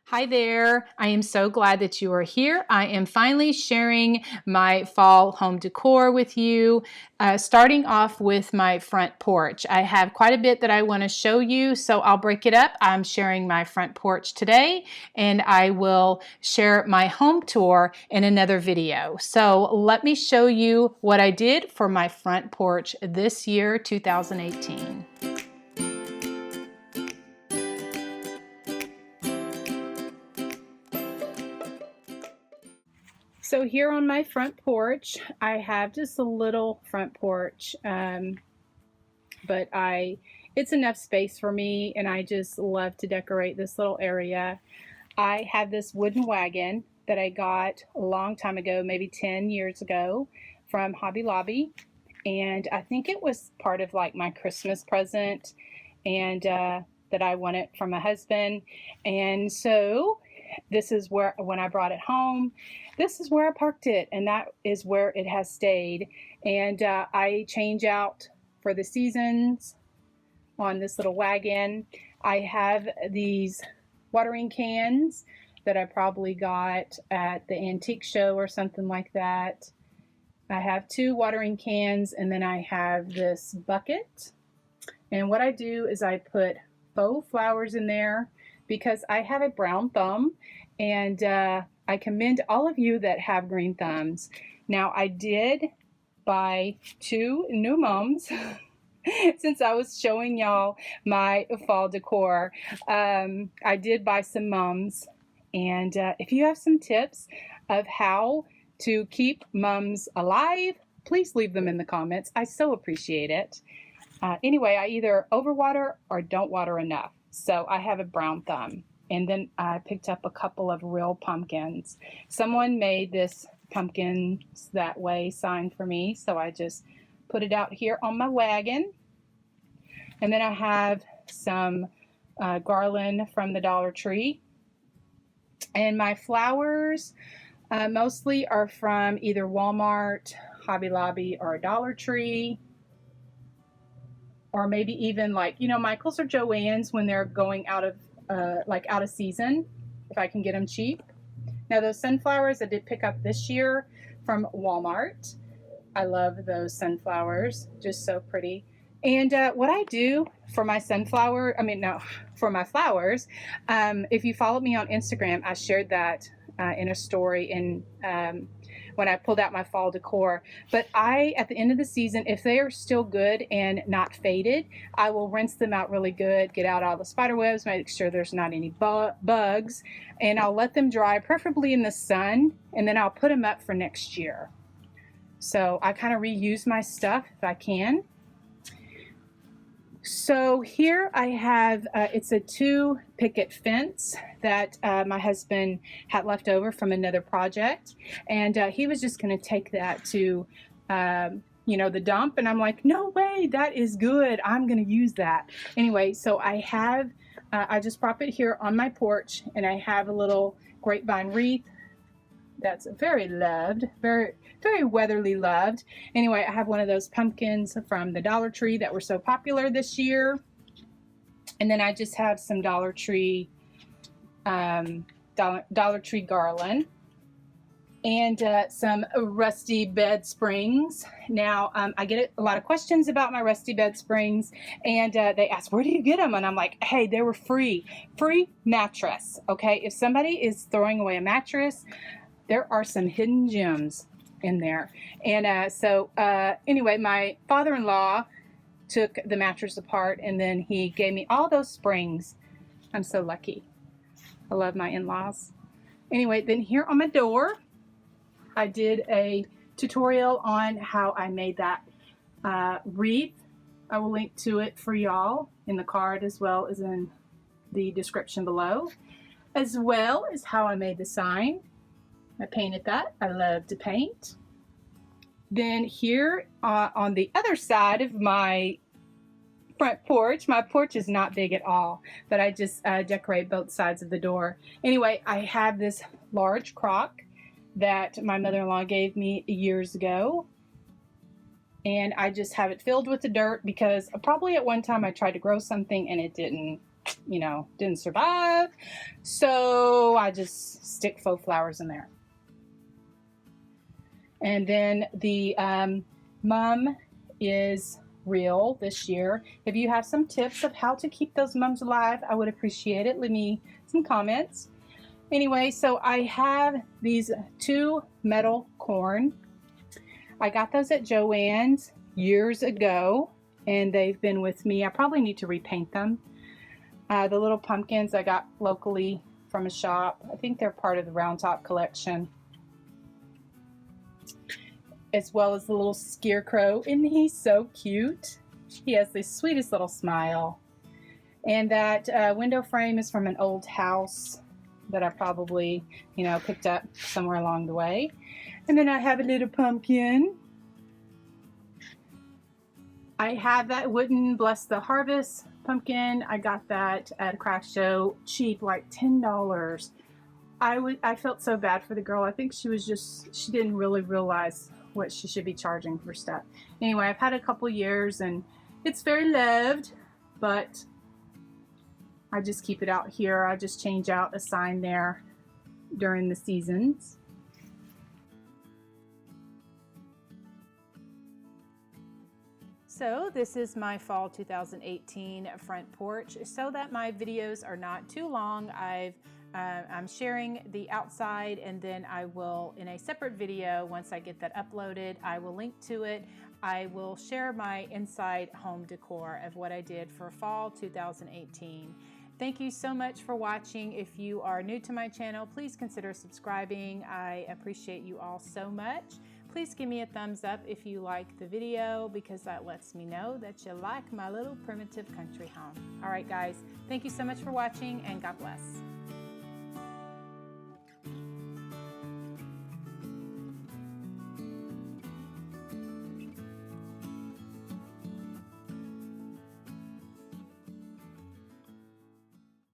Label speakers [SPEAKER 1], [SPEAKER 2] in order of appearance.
[SPEAKER 1] Hi there. I am so glad that you are here. I am finally sharing my fall home decor with you, starting off with my front porch. I have quite a bit that I want to show you, so I'll break it up. I'm sharing my front porch today, and I will share my home tour in another video. So let me show you what I did for my front porch this year, 2018. So here on my front porch, I have just a little front porch, but it's enough space for me, and I just love to decorate this little area. I have this wooden wagon that I got a long time ago, maybe 10 years ago, from Hobby Lobby, and I think it was part of like my Christmas present, and that I wanted from my husband. And so this is where, when I brought it home, this is where I parked it, and that is where it has stayed. And I change out for the seasons on this little wagon. I have these watering cans that I probably got at the antique show or something like that. I have 2 watering cans, and then I have this bucket. And what I do is I put faux flowers in there because I have a brown thumb, and I commend all of you that have green thumbs. Now, I did buy 2 new mums since I was showing y'all my fall decor. I did buy some mums, and if you have some tips of how to keep mums alive, please leave them in the comments. I so appreciate it. Anyway, I either overwater or don't water enough, so I have a brown thumb. And then I picked up a couple of real pumpkins. Someone made this pumpkins that way sign for me, so I just put it out here on my wagon. And then I have some garland from the Dollar Tree. And my flowers mostly are from either Walmart, Hobby Lobby, or Dollar Tree. Or maybe even like, Michael's or Joann's when they're going out of out of season, if I can get them cheap. Now those sunflowers I did pick up this year from Walmart. I love those sunflowers, just so pretty. And what I do for my for my flowers, if you follow me on Instagram, I shared that in a story when I pulled out my fall decor. But at the end of the season, if they are still good and not faded, I will rinse them out really good, get out all the spider webs, make sure there's not any bugs, and I'll let them dry, preferably in the sun, and then I'll put them up for next year. So I kind of reuse my stuff if I can. So here I have, it's a 2 picket fence that my husband had left over from another project. And he was just going to take that to, the dump. And I'm like, no way, that is good. I'm going to use that. Anyway, so I have, I just prop it here on my porch, and I have a little grapevine wreath that's very loved, very, very weatherly loved. Anyway, I have one of those pumpkins from the Dollar Tree that were so popular this year. And then I just have some Dollar Tree garland and some rusty bed springs. Now, I get a lot of questions about my rusty bed springs, and they ask, where do you get them? And I'm like, hey, they were free mattress. Okay, if somebody is throwing away a mattress, there are some hidden gems in there. And anyway, my father-in-law took the mattress apart, and then he gave me all those springs. I'm so lucky. I love my in-laws. Anyway, then here on my door, I did a tutorial on how I made that wreath. I will link to it for y'all in the card as well as in the description below, as well as how I made the sign. I painted that. I love to paint. Then here on the other side of my front porch, my porch is not big at all, but I just decorate both sides of the door. Anyway, I have this large crock that my mother-in-law gave me years ago, and I just have it filled with the dirt because probably at one time I tried to grow something and it didn't survive. So grow, I just stick faux flowers in there. And then the mum is real this year. If you have some tips of how to keep those mums alive, I would appreciate it. Leave me some comments. Anyway, so I have these 2 metal corn. I got those at Joann's years ago, and they've been with me. I probably need to repaint them. The little pumpkins I got locally from a shop. I think they're part of the Round Top collection. As well as the little scarecrow, and he's so cute. He has the sweetest little smile. And that window frame is from an old house that I probably, picked up somewhere along the way. And then I have a little pumpkin. I have that wooden Bless the Harvest pumpkin. I got that at a craft show, cheap, like $10. I felt so bad for the girl. I think she didn't really realize what she should be charging for stuff. Anyway, I've had a couple years and it's very loved, but I just keep it out here. I just change out a sign there during the seasons. So this is my fall 2018 front porch. So that my videos are not too long, I'm sharing the outside, and then I will, in a separate video, once I get that uploaded, I will link to it. I will share my inside home decor of what I did for fall 2018. Thank you so much for watching. If you are new to my channel, please consider subscribing. I appreciate you all so much. Please give me a thumbs up if you like the video, because that lets me know that you like my little primitive country home. All right, guys, thank you so much for watching, and God bless.